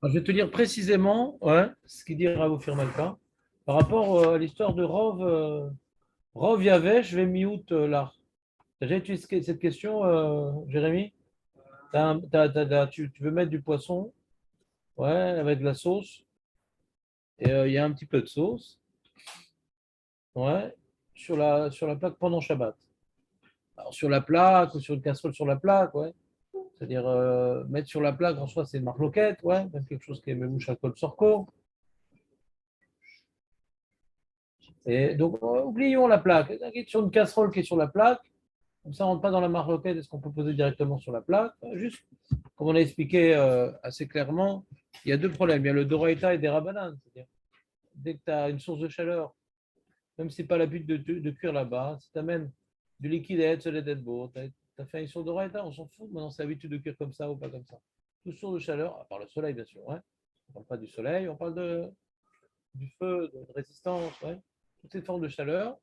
Alors, je vais te lire précisément ce qu'il dit Rav Firmalka par rapport à l'histoire de Rov Yavesh Vemiout là. Tu as déjà utilisé cette question, Jérémy? Tu veux mettre du poisson, ouais, avec de la sauce, et il y a un petit peu de sauce, ouais, sur la plaque pendant Shabbat. Alors, sur la plaque ou sur une casserole sur la plaque, ouais. C'est-à-dire mettre sur la plaque, en soi, c'est une marloquette, ouais, même quelque chose qui est même à col sorko. Et donc, oublions la plaque. Sur une casserole qui est sur la plaque, comme ça, on ne rentre pas dans la marloquette, est-ce qu'on peut poser directement sur la plaque? Juste, comme on a expliqué assez clairement, il y a deux problèmes. Il y a le Doraïta et des Rabanan. C'est-à-dire, dès que tu as une source de chaleur, même si ce n'est pas la but de cuire là-bas, si tu amènes du liquide à être beau, tu as fait une source de Doraïta, on s'en fout. Maintenant, c'est l'habitude de cuire comme ça ou pas comme ça. Toute source de chaleur, à part le soleil, bien sûr. Ouais. On ne parle pas du soleil, on parle du feu, de résistance, ouais. Toutes ces formes de chaleur.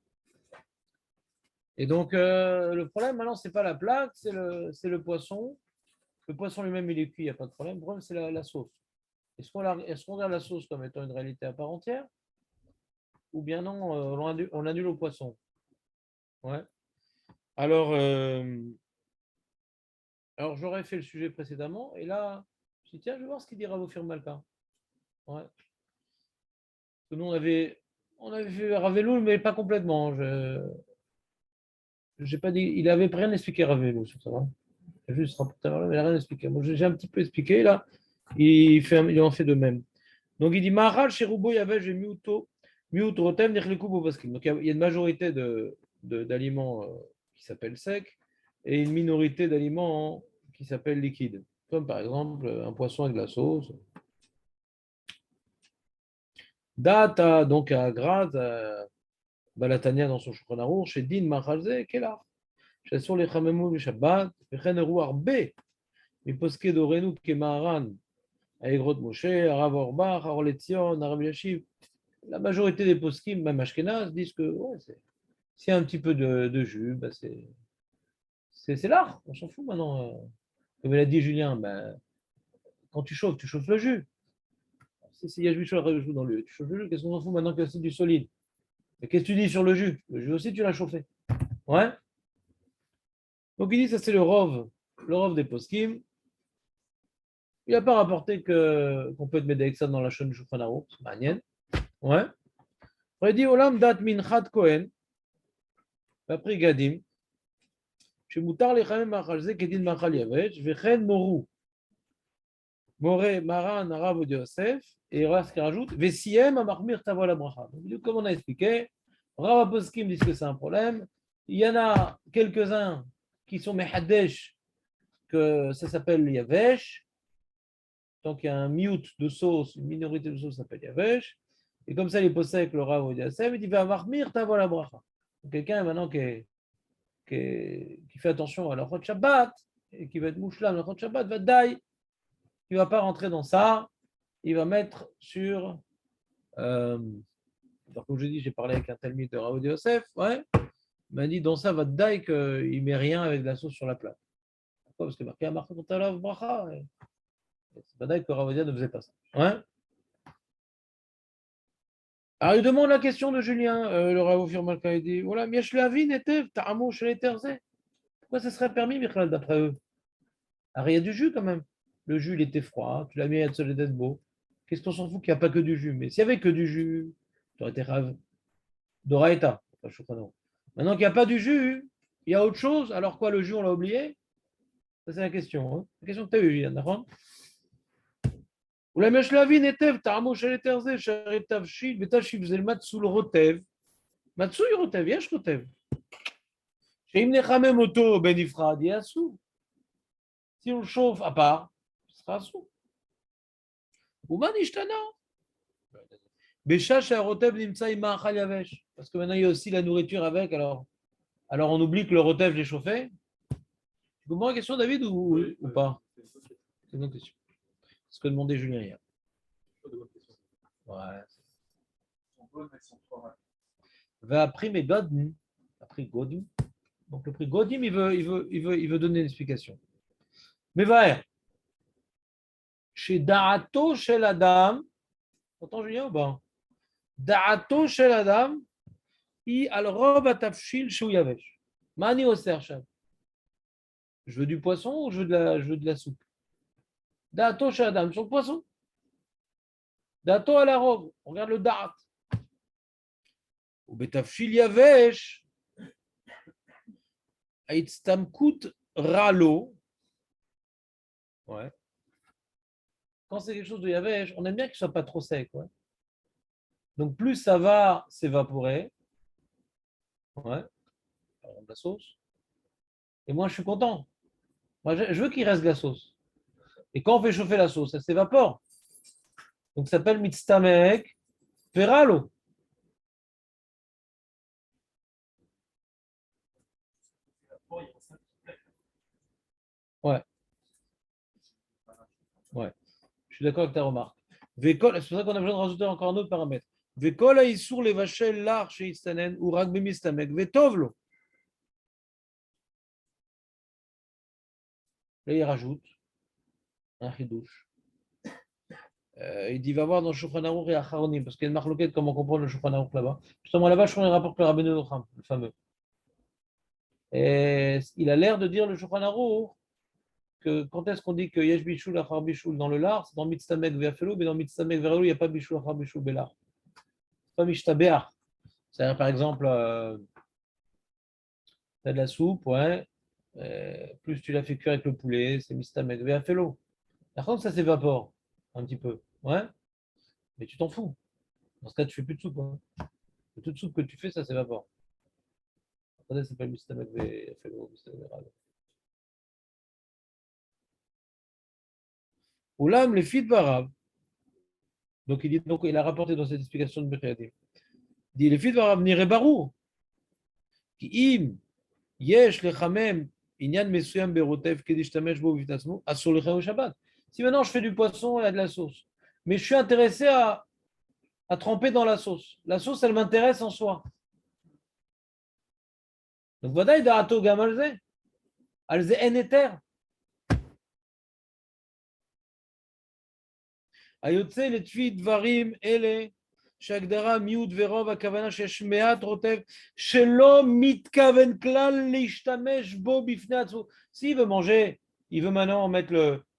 Et donc, le problème maintenant, ce n'est pas la plaque, c'est le poisson. Le poisson lui-même, il est cuit, il n'y a pas de problème. Le problème, c'est la sauce. Est-ce qu'on regarde la sauce comme étant une réalité à part entière ou bien non, on annule au poisson? Ouais. Alors, j'aurais fait le sujet précédemment et là, je dis tiens, je vais voir ce qu'il dira Rav Malka. Ouais. Nous, on avait fait Raveloul, mais pas complètement. J'ai pas dit, il avait rien expliqué Raveloul sur ça. Hein. Il a juste rapporté mais il n'a rien expliqué. Moi, j'ai un petit peu expliqué là. Il en fait de même. Donc il dit Mahal, Cherubo, Yavesh et Miuto, Miut, Rotem, Nirlikubo, Baskim. Donc il y a une majorité d'aliments qui s'appellent secs et une minorité d'aliments qui s'appellent liquides. Comme par exemple un poisson avec de la sauce. Data, donc à Graz, Balatania dans son Shulchan Aruch, chez Din Machalze, Kelah. שאסור לחממו בשבת, וכן אירעו הרבה מפוסקי דורנו כמהר"ן, האגרות משה, הרב אורבך, האור לציון, הרב אלישיב. La majorité des poskim, même Ashkenaz, disent que ouais, s'il y a un petit peu de jus, bah c'est l'art, on s'en fout maintenant. Comme il a dit Julien, ben, quand tu chauffes le jus. S'il y a du jus dans le tu chauffes le jus, qu'est-ce qu'on s'en fout maintenant que c'est du solide? Et qu'est-ce que tu dis sur le jus? Le jus aussi, tu l'as chauffé. Ouais. Donc il dit, ça c'est le rov des poskim. Il n'a pas rapporté qu'on peut te mettre avec ça dans la chaîne du Shulchan Aruch, c'est manienne. Ouais. Il dit, Olam dat minchat Kohen, après Gadim, שמותר לחמם מאכל זה כדין מאכל יבש, וכן moru. Moré, Maran, Arabe de Yosef, et Ras qui rajoute, Vesiem, Amarmir, Tavo la bracha. Comme on a expliqué, Rav Poskim dit que c'est un problème. Il y en a quelques-uns qui sont Mehadesh, que ça s'appelle Yavesh. Donc il y a un mute de sauce, une minorité de sauce s'appelle Yavesh. Et comme ça, il est posé avec le Rav de Yosef, il dit, Amarmir, Tavo la bracha. Quelqu'un maintenant qui fait attention à la Chod Shabbat, et qui va être mouchlam la Chod Shabbat, va daï. Il ne va pas rentrer dans ça, il va mettre sur. Alors, comme je dis, j'ai parlé avec un talmide de Raoud Yosef, ouais, il m'a dit dans ça, va daï qu'il ne met rien avec de la sauce sur la plate. Pourquoi? Parce que marqué à marqué contre la bracha. C'est pas daï que Raoud ne faisait pas ça. Ouais. Alors, il demande la question de Julien, le Raoud Firmalka, il dit voilà, Miesh Lavin était, Taramo, chez les pourquoi ça serait permis, Michel, d'après eux? Alors, il y a du jus quand même. Le jus, il était froid, tu l'as mis à beau. Qu'est-ce qu'on s'en fout qu'il n'y a pas que du jus? Mais s'il n'y avait que du jus, tu aurais été rave. Doraïta. Maintenant qu'il n'y a pas du jus, il y a autre chose. Alors quoi, le jus, on l'a oublié? Ça, c'est la question. Hein. La question que tu as eue, Yann, d'accord? אולי יש להבין היטב טעמו של היתר זה שהרי תבשיל ותשיב זה מצוי רוטב, מצוי רוטב, יש רוטב, שאם נחמם אותו בנפרד יהיה אסור. Si on le chauffe à part, ce sera אסור. ומה נשתנה? בשעה שהרוטב נמצא עם מאכל יבש. Parce que maintenant il y a aussi la nourriture avec, alors on oublie que le rotev j'ai chauffé. Tu comprends la question, David, ou pas? C'est une bonne question. C'est ce que demandait Julien hier. Ouais. Va après mes Godim. Après Godim. Donc le prix Godim, il veut donner une explication. Mais va. Chez Da'ato shel Adam, entends Julien ou pas? Da'ato shel Adam, I al rob atafshil shu yavesh. Mani oser sham. Je veux du poisson ou je veux de la soupe? Da'ato shel Adam, sur le poisson. Da'ato à la robe. On regarde le da'at. Ou betafshil yavesh, aitztamkut ralo. Ouais. Quand c'est quelque chose de yavesh, on aime bien qu'il ne soit pas trop sec. Ouais. Donc plus ça va s'évaporer, ouais, par exemple, la sauce, et moi je suis content. Moi je veux qu'il reste de la sauce. Et quand on fait chauffer la sauce, elle s'évapore. Donc ça s'appelle mitztamek peralo. Ouais, ouais. Je suis d'accord avec ta remarque. C'est pour ça qu'on a besoin de rajouter encore un autre paramètre. Vekol haïsour les vachel lar chez Istanen ou rag bemistamek vetovlo. Là, il rajoute un chidouche. Il dit va voir dans Shulchan Aruch et Acharonim, parce qu'il y a une marloquette comment comprendre le Shulchan Aruch là-bas. Justement, là-bas, je crois qu'il rapporte le Rabbeinu Yocham, le fameux. Et il a l'air de dire le Shulchan Aruch que quand est-ce qu'on dit que Yesh Bishul Achar Bishul dans le lard, c'est dans Mitztamek Ve'afelu, mais dans Mitztamek Ve'afelu, il n'y a pas Bishul Achar Bishul Belar. C'est pas Mishtabeach. C'est-à-dire, par exemple, tu as de la soupe, ouais, plus tu la fais cuire avec le poulet, c'est Mitztamek Ve'afelu. Par contre, ça s'évapore un petit peu, ouais, mais tu t'en fous. Dans ce cas, tu fais plus de soupe. Hein. Toute soupe que tu fais, ça s'évapore. Attendez, c'est pas Mitztamek Ve'afelu, Mitztamek Ve'afelu. Oulam, les filles de Varab. Donc, il a rapporté dans cette explication de Bechayadim. Il dit les filles de Varab, Nire Barou. כי אם יש לחמם עניין מסוים ברוטב כדי להשתמש בו בפני עצמו, אסור לחמם בשבת. Si maintenant je fais du poisson et de la sauce, mais je suis intéressé à tremper dans la sauce elle m'intéresse en soi. Donc ודאי דעתו גם על זה אין היתר. היוצא לפי דברים אלה שהגדרה מיעוט ורוב, הכוונה שיש מעט רוטב שלא מתכוון כלל להשתמש בו בפני עצמו. S'il veut manger, il veut maintenant mettre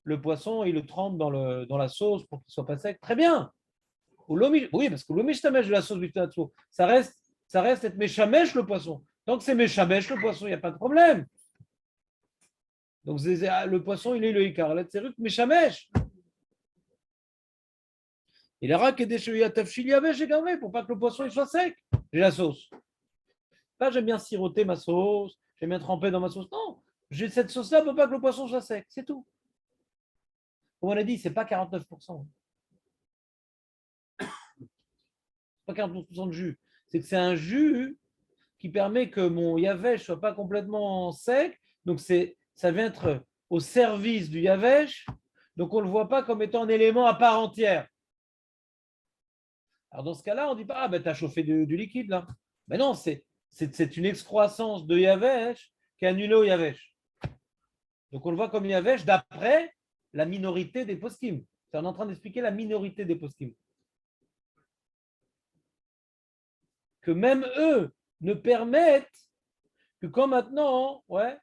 le poisson, il le trempe dans la sauce pour qu'il ne soit pas sec, très bien. Oui, parce que le mistamèche de la sauce בפני עצמו, ça reste être méchamèche le poisson. Donc c'est méchamèche le poisson, il n'y a pas de problème. Donc le poisson, il est le ikar, c'est ruc méchamèche. Il aura que des cheveux à tafchil yavesh pour pas que le poisson il soit sec. J'ai la sauce. Pas j'aime bien siroter ma sauce, j'aime bien tremper dans ma sauce. Non, j'ai cette sauce-là pour pas que le poisson soit sec. C'est tout. Comme on a dit, c'est pas 49%. C'est pas 49% de jus. C'est que c'est un jus qui permet que mon yavesh soit pas complètement sec. Donc ça vient être au service du yavesh. Donc on ne le voit pas comme étant un élément à part entière. Alors dans ce cas-là, on ne dit pas, ah ben tu as chauffé du liquide là. Mais non, c'est une excroissance de Yavesh qui est annulée au Yavesh. Donc on le voit comme Yavesh d'après la minorité des poskim. On est en train d'expliquer la minorité des poskim. Que même eux ne permettent que quand maintenant, ouais,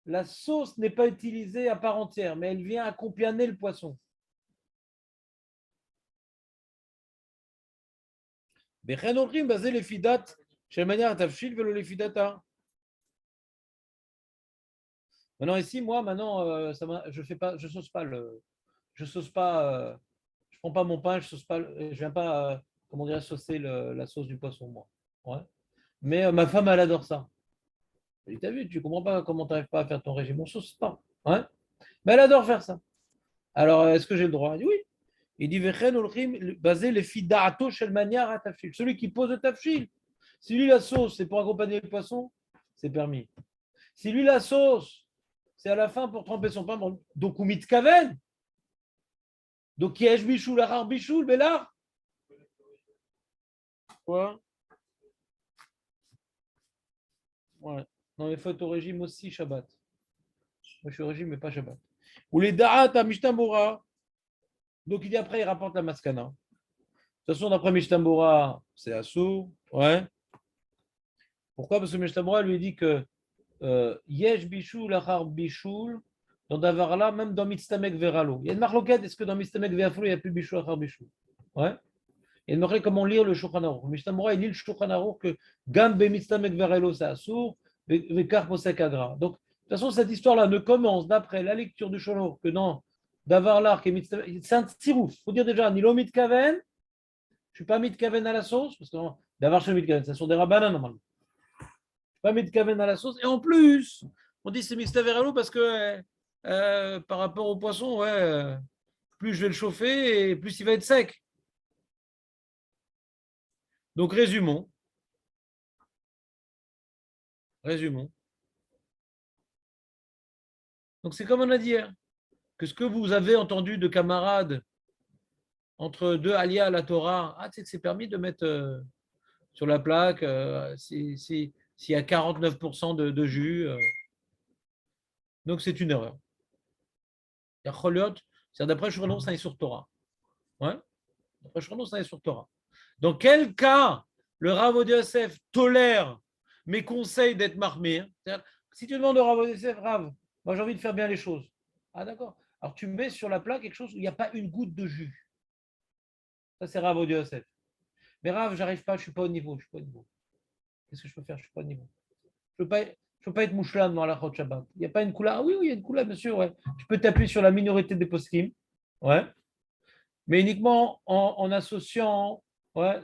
la sauce n'est pas utilisée à part entière, mais elle vient accompagner le poisson. Basé les fidat, chez manière tafshil velo les fidata. Maintenant ici, moi, maintenant, je fais pas, je sauce pas je sauce pas, je prends pas mon pain, je sauce pas, je viens pas, comment dire, saucer la sauce du poisson, moi. Ouais. Mais ma femme, elle adore ça. Elle dit, t'as vu, tu comprends pas comment tu n'arrives pas à faire ton régime, on sauce pas. Ouais. Mais elle adore faire ça. Alors, est-ce que j'ai le droit? Elle dit oui. Il dit, Vechen olchim, basé les fidaato shel maniar à tafshil. Celui qui pose le tafshil. Si lui, la sauce, c'est pour accompagner le poisson, c'est permis. Si lui, la sauce, c'est à la fin pour tremper son pain, donc ou mitkaven. Donc, yesh bichoul, achar bichoul, belar. Quoi? Ouais. Non, il faut être au régime aussi Shabbat. Moi, je suis au régime, mais pas Shabbat. Ou les da'at à Mishnah Bora. Donc il dit après, il rapporte la maskana. De toute façon, d'après Mishnah c'est assourd. Ouais. Pourquoi? Parce que Mishnah lui dit que Yesh Bishul Achar Bishul, dans Davarla, même dans Mitztamek Veralo. Il y a une marloquette, est-ce que dans Mitztamek Veralo, il n'y a plus Bishul Achar Bishul? Ouais. Il y a une marloquette, comment lire le Shulchan Aruch. Mishnah il lit le Shulchan Aruch que Gambe Mitztamek Veralo, c'est assourd, Vekar Posek Agra. Donc, de toute façon, cette histoire-là ne commence d'après la lecture du Shulchan Aruch que dans Davarla, c'est un tirouf. Il faut dire déjà, Nilo Mitkaven, je ne suis pas Mitkaven à la sauce, parce que Davar chez Mitkaven, ce sont des rabbins normalement. Pas mettre Kaven à la sauce. Et en plus, on dit c'est mixte verralo parce que par rapport au poisson, ouais, plus je vais le chauffer et plus il va être sec. Donc résumons. Résumons. Donc c'est comme on a dit hier, que ce que vous avez entendu de camarades entre deux alias à la Torah, ah, tu sais que c'est permis de mettre sur la plaque s'il y a 49% de jus. Donc c'est une erreur. C'est d'après Shurno, ça est sur Torah. Ouais. D'après Shurno, ça est sur Torah. Dans quel cas le Rav Yosef tolère mes conseils d'être marmé? Si tu demandes au Rav Yosef, Rav, moi j'ai envie de faire bien les choses. Ah d'accord. Alors tu mets sur la plaque quelque chose où il n'y a pas une goutte de jus. Ça c'est Rav Yosef. Mais Rav, j'arrive pas, je suis pas au niveau. Je suis pas au niveau. Qu'est-ce que je peux faire? Je suis pas au niveau. Je peux pas être mouchlam dans la Chot Shabbat. Il n'y a pas une couleur. Ah oui, oui, il y a une couleur, bien sûr. Ouais. Je peux t'appuyer sur la minorité des poskim. Ouais. Mais uniquement en associant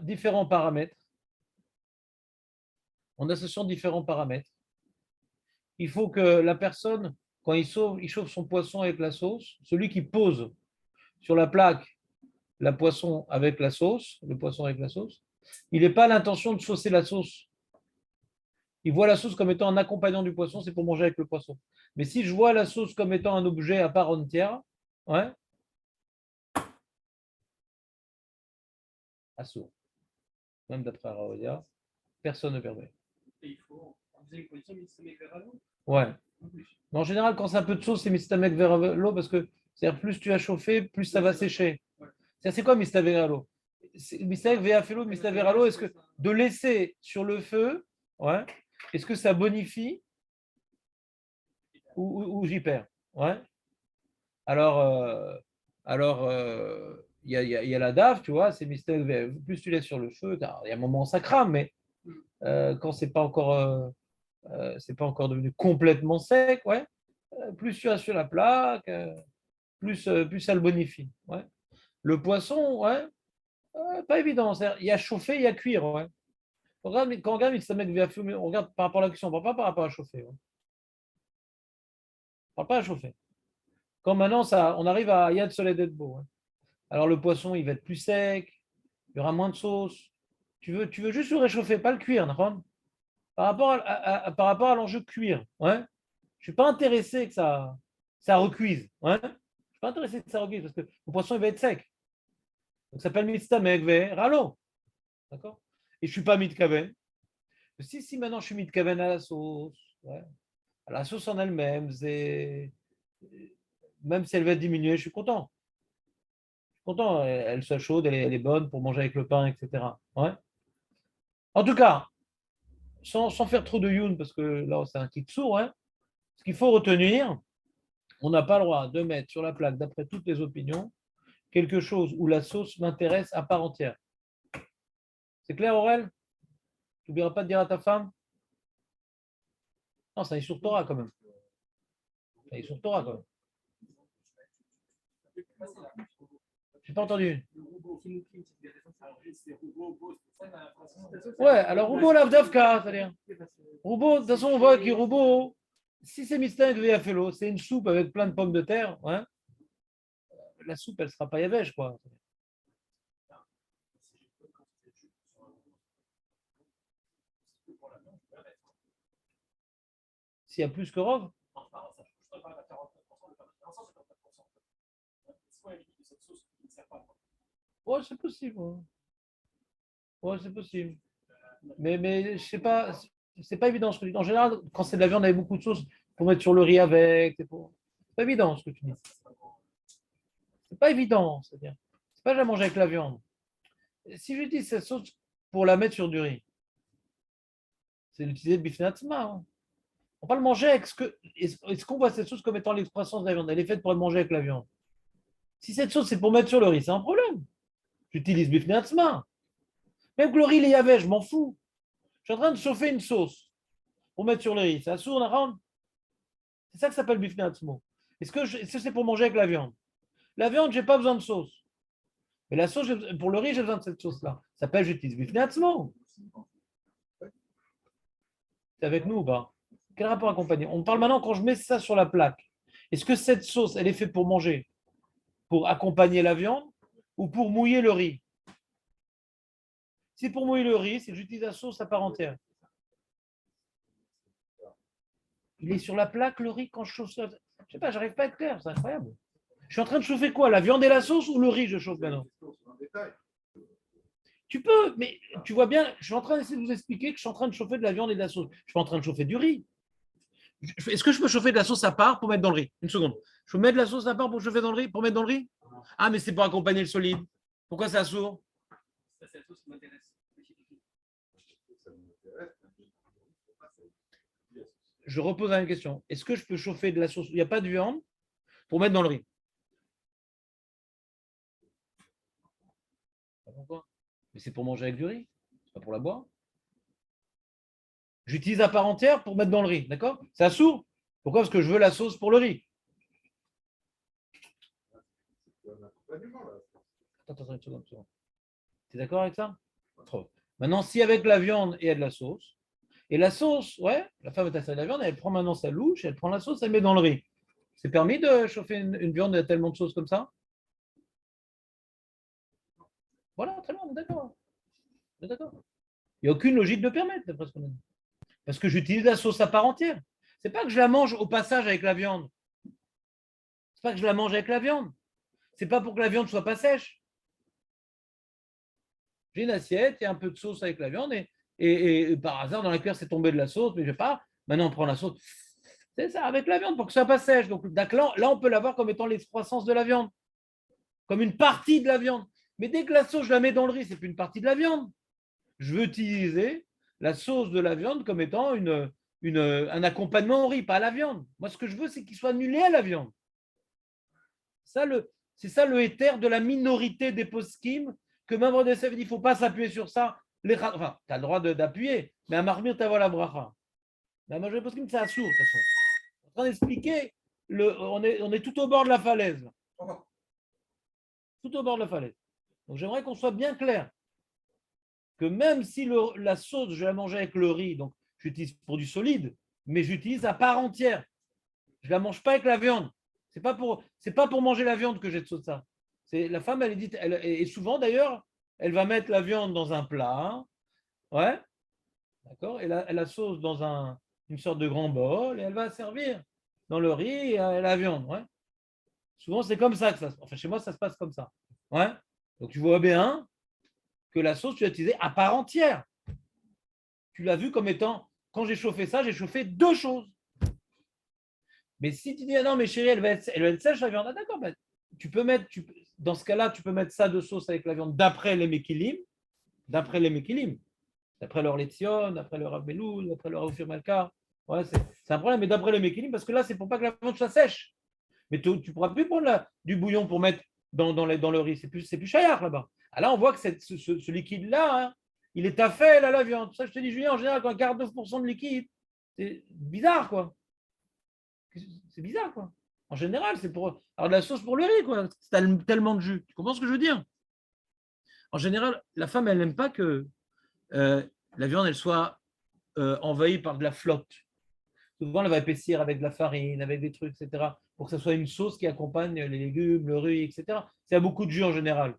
différents paramètres. En associant différents paramètres. Il faut que la personne, quand il chauffe son poisson avec la sauce, celui qui pose sur la plaque la poisson avec la sauce, le poisson avec la sauce, il n'ait pas l'intention de saucer la sauce. Il voit la sauce comme étant un accompagnant du poisson, c'est pour manger avec le poisson. Mais si je vois la sauce comme étant un objet à part entière, ouais, assourd. Même d'après Raodia, personne ne permet. Et il faut faisait une position mistamek vers l'eau. Ouais. Mais en général, quand c'est un peu de sauce, c'est mistamek vers l'eau parce que c'est-à-dire plus tu as chauffé, plus ça va sécher. Ouais. C'est quoi mistamek vers l'eau? Mistamek vers l'eau, mistamek vers l'eau, est-ce que de laisser sur le feu, ouais, est-ce que ça bonifie ou j'y perds? Ouais. Alors, il y a la dave, tu vois, c'est mistamek, plus tu laisses sur le feu, il y a un moment où ça crame, mais quand c'est pas encore devenu complètement sec, ouais, plus tu as sur la plaque, plus ça le bonifie. Ouais. Le poisson, ouais, pas évident. Il y a chauffer, il y a cuire. Ouais. Quand on regarde, on regarde par rapport à la cuisson, on ne parle pas par rapport à chauffer. Ouais. On ne parle pas à chauffer. Quand maintenant, on arrive à Yad Soleil d'Edbo. Ouais. Alors le poisson, il va être plus sec, il y aura moins de sauce. Tu veux juste le réchauffer, pas le cuire, par rapport à l'enjeu cuire. Ouais. Je ne suis pas intéressé que ça recuise. Ouais. Je ne suis pas intéressé que ça recuise parce que le poisson il va être sec. Donc ça s'appelle mitztamek ralo. D'accord? Et je ne suis pas mitkaven. Si maintenant je suis mitkaven à la sauce, ouais, à la sauce en elle-même, même si elle va diminuer, je suis content. Je suis content, elle soit chaude, elle est bonne pour manger avec le pain, etc. Ouais. En tout cas, sans faire trop de youn, parce que là c'est un kit sourd, hein, ce qu'il faut retenir, on n'a pas le droit de mettre sur la plaque, d'après toutes les opinions, quelque chose où la sauce m'intéresse à part entière. C'est clair, Aurel? Tu n'oublieras pas de dire à ta femme? Non, ça est sur Torah quand même. Ça est sur Torah quand même. J'ai pas entendu. Ouais, alors Roubo Lavdavka, c'est-à-dire. Roubo, de toute façon, on voit que Roubo, si c'est Mistin de Véafélo, c'est une soupe avec plein de pommes de terre, ouais, la soupe, elle sera pas yavèche, quoi. S'il y a plus que Rov, ouais, c'est possible. Ouais, c'est possible. Mais je sais pas, c'est pas évident ce que tu dis. En général, quand c'est de la viande avec beaucoup de sauce, pour mettre sur le riz avec, c'est pas évident ce que tu dis. C'est pas évident. C'est-à-dire, c'est pas de la manger avec la viande. Si j'utilise cette sauce pour la mettre sur du riz, c'est l'utiliser de bifnatzma. Hein. On va pas le manger avec ce que. Est-ce qu'on voit cette sauce comme étant l'expression de la viande? Elle est faite pour être mangée avec la viande. Si cette sauce c'est pour mettre sur le riz, c'est un problème. J'utilise bifnatzma. Même que le riz, il y avait, je m'en fous. Je suis en train de chauffer une sauce pour mettre sur le riz. C'est assourd, c'est ça que ça s'appelle bifnatzmo. Est-ce que c'est pour manger avec la viande? La viande, je n'ai pas besoin de sauce. Mais la sauce, pour le riz, j'ai besoin de cette sauce-là. Ça s'appelle j'utilise bifnatzmo. C'est avec nous ou pas? Quel rapport accompagné? On parle maintenant quand je mets ça sur la plaque. Est-ce que cette sauce, elle est faite pour manger, pour accompagner la viande ou pour mouiller le riz? Si pour mouiller le riz, c'est que j'utilise la sauce à part entière. Il est sur la plaque, le riz, quand je chauffe ça. Je sais pas, j'arrive pas à être clair, c'est incroyable. Je suis en train de chauffer quoi? La viande et la sauce ou le riz, je chauffe maintenant? Tu peux, mais tu vois bien, je suis en train d'essayer de vous expliquer que je suis en train de chauffer de la viande et de la sauce. Je suis pas en train de chauffer du riz. Est-ce que je peux chauffer de la sauce à part pour mettre dans le riz? Une seconde. Je peux mettre de la sauce à part pour chauffer dans le riz, pour mettre dans le riz? Ah, mais c'est pour accompagner le solide. Pourquoi ça sourd? C'est la sauce qui m'intéresse. Je repose la même question. Est-ce que je peux chauffer de la sauce où il n'y a pas de viande pour mettre dans le riz? Pourquoi? Mais c'est pour manger avec du riz, c'est pas pour la boire. J'utilise à part entière pour mettre dans le riz, d'accord? Ça sourd. Pourquoi? Parce que je veux la sauce pour le riz. Attends, une seconde. Tu es d'accord avec ça? Trop. Maintenant, si avec la viande et de la sauce, et la sauce, ouais, la femme est à de la viande, elle prend maintenant sa louche, elle prend la sauce, elle met dans le riz. C'est permis de chauffer une viande et tellement de sauce comme ça? Voilà, très bien, on est d'accord. On est d'accord. Il n'y a aucune logique de permettre, d'après ce qu'on a dit. Parce que j'utilise la sauce à part entière. C'est pas que je la mange au passage avec la viande. C'est pas que je la mange avec la viande. C'est pas pour que la viande soit pas sèche. J'ai une assiette, il y a un peu de sauce avec la viande et par hasard dans la cuillère c'est tombé de la sauce, mais je ne vais pas. Maintenant on prend la sauce. C'est ça, avec la viande pour que ça soit pas sèche. Donc là on peut l'avoir comme étant l'excroissance de la viande, comme une partie de la viande. Mais dès que la sauce je la mets dans le riz, c'est plus une partie de la viande. Je veux utiliser la sauce de la viande comme étant un accompagnement au riz, pas à la viande. Moi ce que je veux c'est qu'il soit annulé à la viande. C'est ça le éther de la minorité des poskim que Mamre de dit il ne faut pas s'appuyer sur ça. Enfin, tu as le droit d'appuyer, mais à Marmir, tu as la bracha. La majorité des poskim, c'est assourd, de toute façon. On est en train d'expliquer, on est tout au bord de la falaise. Tout au bord de la falaise. Donc j'aimerais qu'on soit bien clair que même si la sauce, je la mange avec le riz, donc j'utilise pour du solide, mais j'utilise à part entière. Je ne la mange pas avec la viande. C'est pas pour manger la viande que j'ai de ça. C'est la femme, elle est dit, et souvent d'ailleurs, elle va mettre la viande dans un plat, ouais, d'accord, et la sauce dans une sorte de grand bol, et elle va servir dans le riz et la viande, ouais. Souvent c'est comme ça que ça se passe. Enfin chez moi ça se passe comme ça, ouais. Donc tu vois bien que la sauce tu l'as utilisée à part entière. Tu l'as vu comme étant, quand j'ai chauffé ça, j'ai chauffé deux choses. Mais si tu dis, ah non, mais chérie, elle va être sèche la viande, ah, d'accord, ben, dans ce cas-là, tu peux mettre ça de sauce avec la viande d'après les Mekilim, d'après leur Létion, d'après leur Abelou, d'après leur Ophir Malka. Ouais, c'est un problème, mais d'après les Mekilim, parce que là, c'est pour pas que la viande soit sèche. Mais tu ne pourras plus prendre du bouillon pour mettre dans le riz, c'est plus chayard là-bas. Ah, là, on voit que ce liquide-là, hein, il est à fait à la viande. Ça, je te dis, Julien, en général, quand 49% de liquide, c'est bizarre, quoi. C'est bizarre, quoi. En général, c'est pour avoir de la sauce pour le riz, quoi. C'est tellement de jus. Tu comprends ce que je veux dire? En général, la femme, elle n'aime pas que la viande, elle soit envahie par de la flotte. Souvent, elle va épaissir avec de la farine, avec des trucs, etc. Pour que ce soit une sauce qui accompagne les légumes, le riz, etc. C'est à beaucoup de jus en général.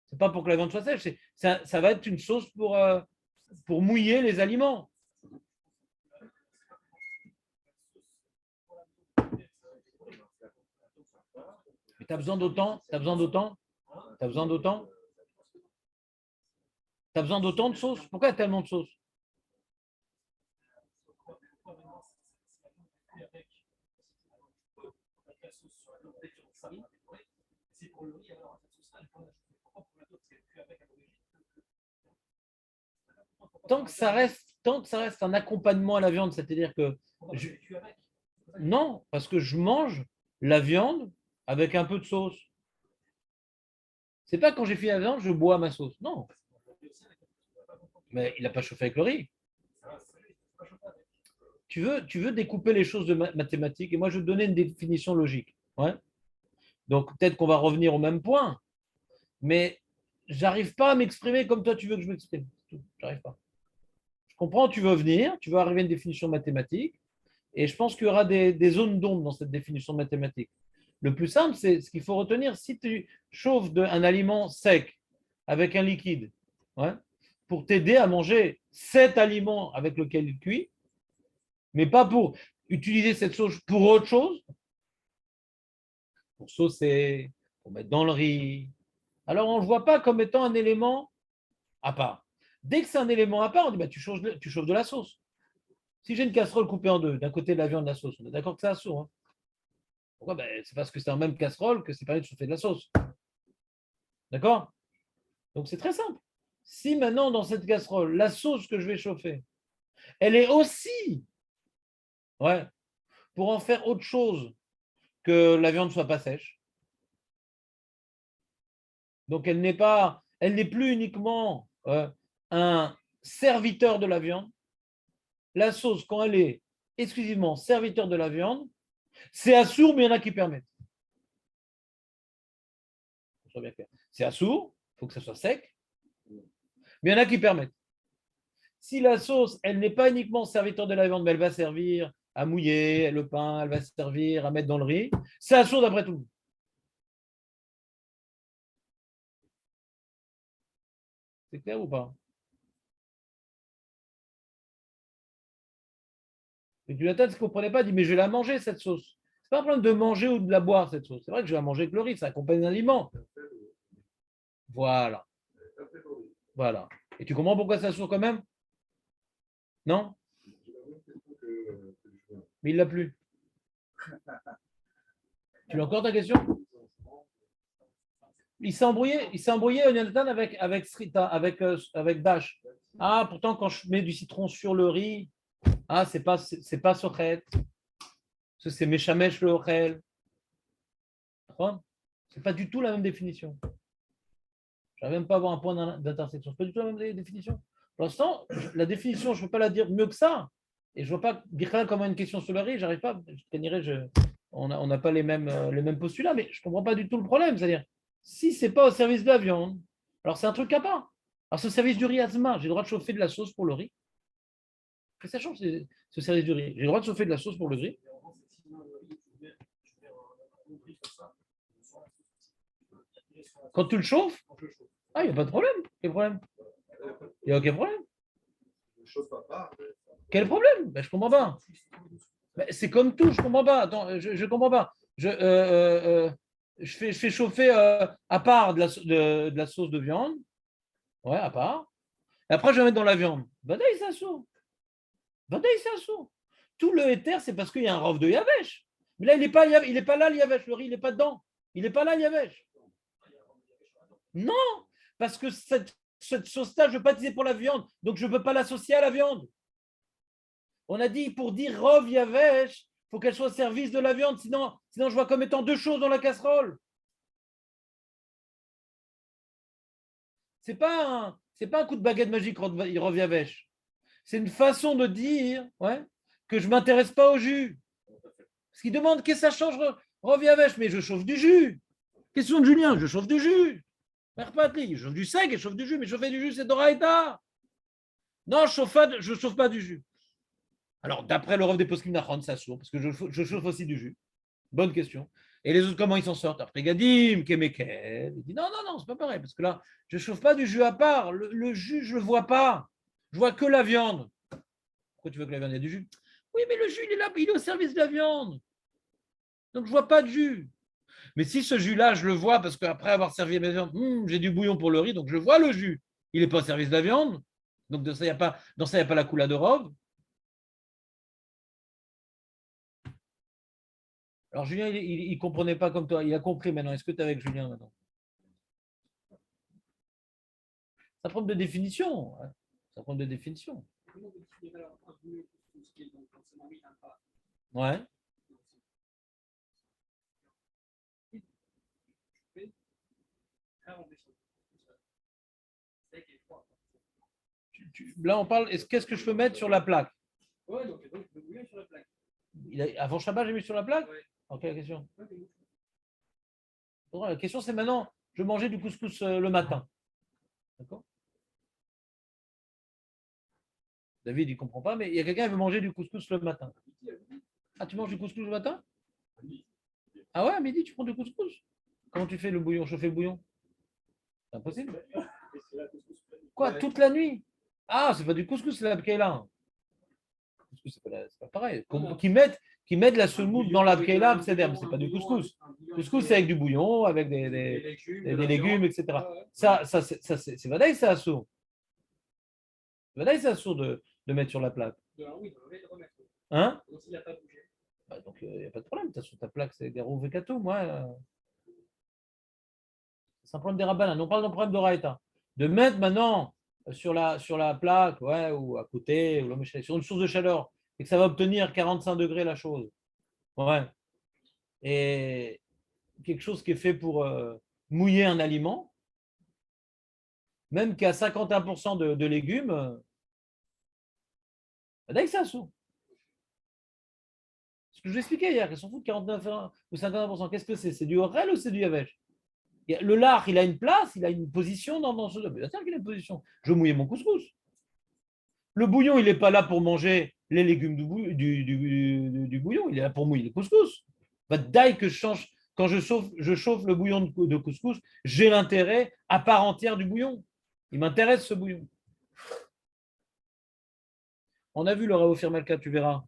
C'est pas pour que la viande soit sèche. Ça va être une sauce pour mouiller les aliments. Mais tu as besoin d'autant, tu as besoin d'autant, tu as besoin d'autant, tu as besoin d'autant de sauce. Pourquoi il y a tellement de sauce? Tant que ça reste un accompagnement à la viande, c'est-à-dire que non, parce que je mange la viande avec un peu de sauce. C'est pas quand j'ai fini la viande, je bois ma sauce. Non, mais il n'a pas chauffé avec le riz. Tu veux découper les choses de mathématiques et moi je vais te donner une définition logique. Ouais. Donc peut-être qu'on va revenir au même point, mais j'arrive pas à m'exprimer comme toi tu veux que je m'exprime. J'arrive pas. Je comprends, tu veux venir, tu veux arriver à une définition mathématique, et je pense qu'il y aura des zones d'ombre dans cette définition mathématique. Le plus simple, c'est ce qu'il faut retenir. Si tu chauffes un aliment sec avec un liquide, ouais, pour t'aider à manger cet aliment avec lequel il cuit, mais pas pour utiliser cette sauce pour autre chose, pour saucer, pour mettre dans le riz. Alors, on ne le voit pas comme étant un élément à part. Dès que c'est un élément à part, on dit bah, tu chauffes de la sauce. Si j'ai une casserole coupée en deux, d'un côté de la viande, de la sauce, on est d'accord que c'est la sauce. Hein. Pourquoi c'est parce que c'est en même casserole que c'est permis de chauffer de la sauce. D'accord. Donc, c'est très simple. Si maintenant, dans cette casserole, la sauce que je vais chauffer, elle est aussi, ouais, pour en faire autre chose que la viande ne soit pas sèche. Donc, elle n'est plus uniquement un serviteur de la viande. La sauce, quand elle est exclusivement serviteur de la viande, c'est assourd, mais il y en a qui permettent. C'est assourd, il faut que ça soit sec, mais il y en a qui permettent. Si la sauce, elle n'est pas uniquement serviteur de la viande, mais elle va servir à mouiller le pain, elle va servir à mettre dans le riz, c'est assourd d'après tout le monde. C'est clair ou pas? Et du latin, ce que vous ne comprenez pas, dit mais je vais la manger cette sauce. C'est pas un problème de manger ou de la boire cette sauce. C'est vrai que je vais la manger avec le riz, ça accompagne un aliment. Voilà. Voilà. Et tu comprends pourquoi ça sourd quand même? Non? Mais il l'a plus. Tu l'as encore ta question? Il s'est embrouillé Jonathan avec Srita, avec Dash. Ah, pourtant, quand je mets du citron sur le riz, ah, c'est pas sochet. C'est méchamesh le ochel. C'est pas du tout la même définition. Je ne vais même pas avoir un point d'intersection. C'est pas du tout la même définition. Pour l'instant, la définition, je ne peux pas la dire mieux que ça. Et je ne vois pas dire comme une question sur le riz. J'arrive pas. On n'a pas les mêmes postulats, mais je ne comprends pas du tout le problème. C'est-à-dire, si ce n'est pas au service de la viande, alors c'est un truc à part. Alors, c'est au service du riz Azma. J'ai le droit de chauffer de la sauce pour le riz. Qu'est-ce que ça change, ce service du riz? J'ai le droit de chauffer de la sauce pour le riz. Quand tu le chauffes, ah, il n'y a pas de problème. Quel problème? Il n'y a aucun problème. Quel problème? Ben, je ne comprends pas. Ben, c'est comme tout, je ne comprends pas. Attends, je ne comprends pas. Je fais chauffer à part de la sauce de viande. Ouais, à part. Et après, je vais mettre dans la viande. Badaï, c'est assourd. Badaï, c'est assourd. Tout le éther, c'est parce qu'il y a un rov de Yavesh. Mais là, il n'est pas là, le Yavesh. Le riz, il n'est pas dedans. Il n'est pas là, le Yavesh. Non, parce que cette sauce-là, je ne veux pas utiliser pour la viande. Donc, je ne veux pas l'associer à la viande. On a dit, pour dire Rov Yavesh, il faut qu'elle soit au service de la viande. Sinon, je vois comme étant deux choses dans la casserole. C'est pas un coup de baguette magique, Rov Yavesh. C'est une façon de dire que je ne m'intéresse pas au jus. Parce qu'il demande qu'est-ce que ça change, Rov Yavesh, mais je chauffe du jus. Question de Julien, je chauffe du jus. Je chauffe du sec et je chauffe du jus, mais chauffer du jus, c'est Doraïta. Non, je ne chauffe pas du jus. Alors, d'après le Rav des Poskim Nachon, ça sourd, parce que je chauffe aussi du jus. Bonne question. Et les autres, comment ils s'en sortent? Après Gadim, Kemekel. Il dit non, c'est pas pareil, parce que là, je ne chauffe pas du jus à part. Le jus, je ne le vois pas. Je vois que la viande. Pourquoi tu veux que la viande ait du jus? Oui, mais le jus, il est là, il est au service de la viande. Donc, je ne vois pas de jus. Mais si ce jus-là, je le vois, parce qu'après avoir servi ma viande, j'ai du bouillon pour le riz, donc je vois le jus. Il n'est pas au service de la viande. Donc, dans ça, il n'y a pas la coulade de Rov. Alors, Julien, il ne comprenait pas comme toi. Il a compris maintenant. Est-ce que tu es avec Julien maintenant? C'est un problème de définition. Hein. C'est un problème de définition. Ouais. Là, on parle. Qu'est-ce que je peux mettre sur la plaque? Ouais, donc je peux bouillir sur la plaque. Avant Shabbat, j'ai mis sur la plaque? Ouais. Ok, la question. La question, c'est maintenant, je mangeais du couscous le matin. D'accord? David, il ne comprend pas, mais il y a quelqu'un qui veut manger du couscous le matin. Ah, tu manges du couscous le matin? Ah ouais, à midi, tu prends du couscous? Comment tu fais le bouillon? Chauffer le bouillon? C'est impossible. Quoi, toute la nuit? Ah, c'est pas du couscous, c'est la bkeila. C'est pas pareil. Qui mettent la semoule dans la bkeila, c'est pas du couscous. Couscous, c'est avec du bouillon, avec des légumes, etc. Ça c'est vadaï, c'est assourd. Vadaï, c'est assourd de mettre sur la plaque. Hein? Bah, donc, il n'y a pas de problème. Sur ta plaque, c'est des rouvecato, moi. C'est un problème des rabbins. On parle d'un problème de raïta. De mettre maintenant sur la plaque, ouais, ou à côté, ou sur une source de chaleur, et que ça va obtenir 45 degrés la chose. Ouais. Et quelque chose qui est fait pour mouiller un aliment, même qui a 51% de légumes, dès que ça s'ouvre. Ce que je vous expliquais hier, ils s'en foutent de 49 ou 51%. Qu'est-ce que c'est? C'est du orel ou c'est du yavesh? Le lard, il a une place, il a une position dans ce. Bien sûr qu'il a une position. Je veux mouiller mon couscous. Le bouillon, il n'est pas là pour manger les légumes du bouillon, il est là pour mouiller le couscous. Dès que je change, quand je chauffe le bouillon de couscous, j'ai l'intérêt à part entière du bouillon. Il m'intéresse ce bouillon. On a vu le Rav Firmelka, tu verras.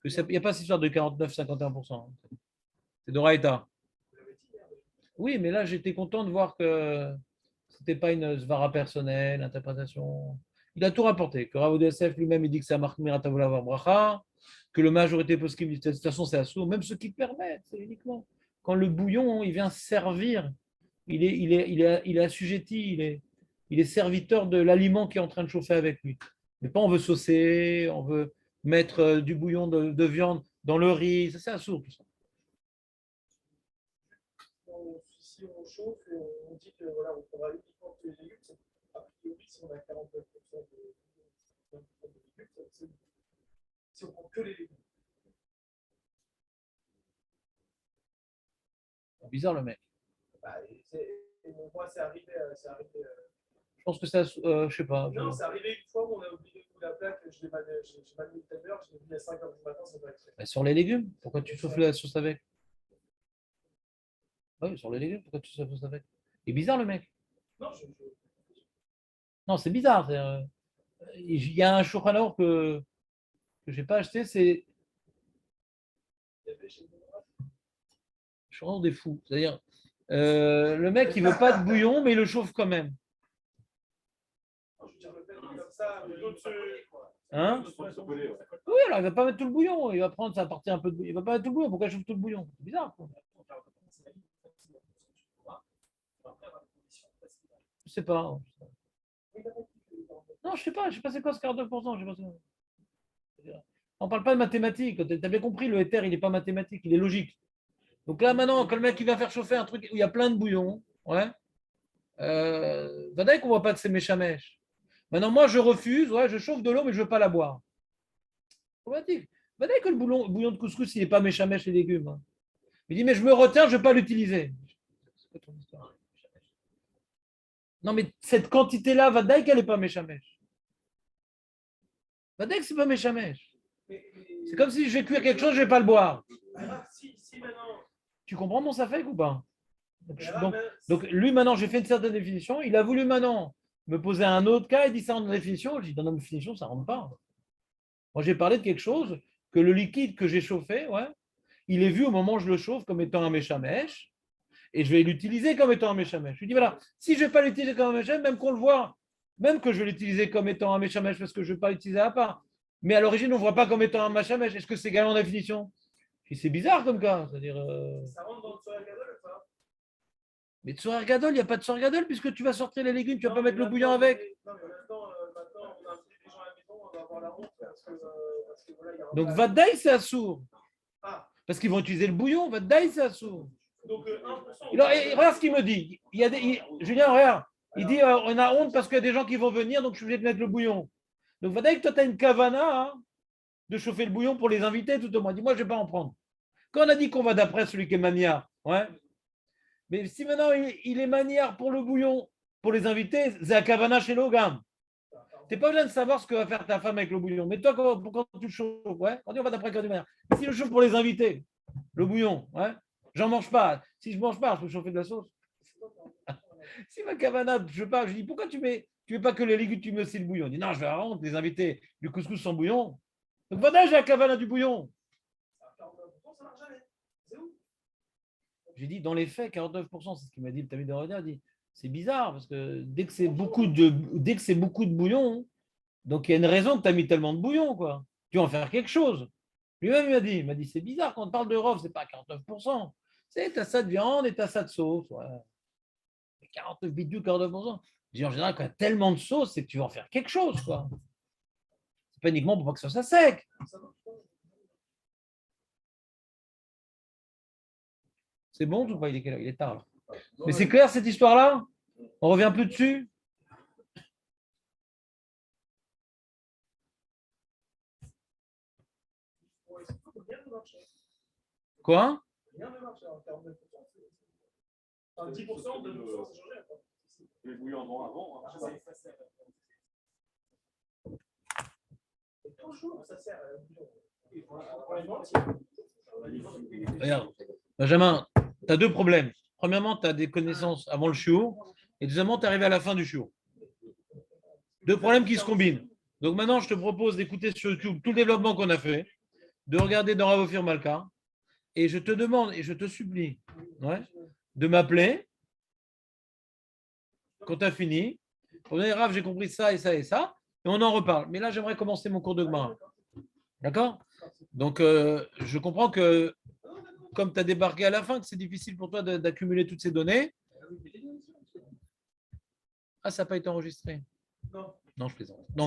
Il n'y a pas cette histoire de 49-51%. C'est d'Oraïta. Oui, mais là, j'étais content de voir que ce n'était pas une svara personnelle, interprétation. Il a tout rapporté. Que Rav Odesef lui-même, il dit que c'est Amar Miratavola Bracha, que la majorité poskim dit de toute façon, c'est assourd, même ceux qui permettent, c'est uniquement. Quand le bouillon, il vient servir, il est assujetti, il est serviteur de l'aliment qui est en train de chauffer avec lui. Mais pas on veut saucer, on veut mettre du bouillon de viande dans le riz, ça c'est assourd tout ça. Si on chauffe, on dit que voilà, on prendra uniquement que les légumes, a priori, si on a 49% de légumes, si on prend que les légumes. C'est bizarre le mec. Bah, moi, c'est arrivé. Je pense que ça, je sais pas. Non, c'est arrivé une fois où on a oublié de couper la plaque, j'ai mal mis le timer, je l'ai mis à 5h du matin, c'est pas exprès. Sur les légumes, pourquoi tu chauffes la sauce avec? Oui, sur les légumes, pourquoi tu chauffes la sauce avec? Il est bizarre le mec. Non, c'est bizarre. Il y a un Shulchan Aruch que je n'ai pas acheté, c'est Shulchan Aruch des fous. C'est-à-dire, le mec, il ne veut pas de bouillon, mais il le chauffe quand même. Hein? Oui, alors il ne va pas mettre tout le bouillon. Il va prendre sa partie un peu de bouillon. Il ne va pas mettre tout le bouillon. Pourquoi il chauffe tout le bouillon? C'est bizarre. Quoi. Je ne sais pas. Non, je ne sais pas c'est quoi ce 42%. Je sais pas. On ne parle pas de mathématiques. Tu as bien compris, le éther, il n'est pas mathématique, il est logique. Donc là, maintenant, quand le mec il va faire chauffer un truc où il y a plein de bouillon, ouais, qu'on ne voit pas que c'est méchamèche. Maintenant, moi, je refuse, ouais, je chauffe de l'eau, mais je ne veux pas la boire. Problématique. Que le bouillon de couscous, il n'est pas méchamèche les légumes. Hein. Il dit, mais je me retiens, je ne vais pas l'utiliser. Non, mais cette quantité-là, Vadaï qu'elle n'est pas méchamèche. Vadaï que ce n'est pas méchamèche. C'est comme si je vais cuire quelque chose, je ne vais pas le boire. Tu comprends mon safek ou pas? Donc, lui, maintenant, j'ai fait une certaine définition. Il a voulu maintenant me poser un autre cas et dit ça en définition. Je dis dans la définition, ça ne rentre pas. Moi, j'ai parlé de quelque chose que le liquide que j'ai chauffé, ouais, il est vu au moment où je le chauffe comme étant un méchamèche et je vais l'utiliser comme étant un méchamèche. Je lui dis voilà, si je ne vais pas l'utiliser comme un méchamèche, même qu'on le voit, même que je vais l'utiliser comme étant un méchamèche parce que je ne vais pas l'utiliser à part, mais à l'origine, on ne voit pas comme étant un méchamèche. Est-ce que c'est également en définition? Puis c'est bizarre comme cas. C'est-à-dire, Ça rentre dans le soya gadol ou pas? mais Tsoar Gadol, il n'y a pas de Tsoar Gadol puisque tu vas sortir les légumes, tu ne vas Non, pas mettre mais le bouillon maintenant, avec. Non, mais maintenant, on a invité des gens à la maison, on va avoir la honte parce que voilà, il y a un Donc plat. Vadaï, c'est assourd. Ah, Parce qu'ils vont utiliser le bouillon. Vadaï, c'est assourd. donc 1%. Regarde ce qu'il me dit. Julien, regarde. Il dit on a honte parce qu'il y a des gens qui vont venir, donc je suis obligé de mettre le bouillon. Donc Vadaï, toi, tu as une cavana hein, de chauffer le bouillon pour les invités, tout au moins. Dis-moi, je ne vais pas en prendre. Quand on a dit qu'on va d'après celui qui est maniard, ouais. Mais si maintenant il est manière pour le bouillon, pour les invités, c'est à Cavana chez Logan. Tu n'es pas besoin de savoir ce que va faire ta femme avec le bouillon. Mais toi, quand tu le chauffes, ouais, quand on va d'après quand manière. Si je chauffe pour les invités, le bouillon, ouais, j'en mange pas. Si je mange pas, je peux chauffer de la sauce. Si ma Cavana, je pars, je dis pourquoi tu mets pas que les légumes, tu mets aussi le bouillon. Il dit non, je vais à honte, les invités, du couscous sans bouillon. Donc voilà, j'ai la Cavana du bouillon. Ça marche jamais. C'est où? J'ai dit, dans les faits, 49%, c'est ce qu'il m'a dit le Tamid de Rodia. Il dit, c'est bizarre, parce que dès que c'est beaucoup de bouillon, donc il y a une raison que tu as mis tellement de bouillon, quoi. Tu vas en faire quelque chose. Lui-même, il m'a dit, c'est bizarre, quand on parle de rov, c'est pas 49%. C'est t'as ça de viande et t'as ça de sauce. Ouais. 49 bidou, 49%. Je dis, en général, quand il y a tellement de sauce, c'est que tu vas en faire quelque chose, quoi. C'est pas uniquement pour pas que ce soit sec. C'est bon ou pas? Il est tard, là. Mais c'est clair, cette histoire-là? On revient plus dessus? Quoi? Rien ne marche. 49%, enfin, 10%, 2%, ça changeait. Les bouillons avant. Toujours, ça sert. Regarde, Benjamin, tu as deux problèmes. Premièrement, tu as des connaissances avant le chiour. Et deuxièmement, tu es arrivé à la fin du chiour. Deux problèmes qui se combinent. Donc maintenant, je te propose d'écouter sur YouTube tout le développement qu'on a fait, de regarder dans Ravofir Malka. Et je te demande et je te supplie ouais, de m'appeler quand tu as fini. Pour dire, Rav, j'ai compris ça et ça et ça. Et on en reparle. Mais là, j'aimerais commencer mon cours de Gemara. D'accord? Donc, je comprends que comme tu as débarqué à la fin, que c'est difficile pour toi d'accumuler toutes ces données. Ah, ça n'a pas été enregistré. Non, je plaisante. Donc,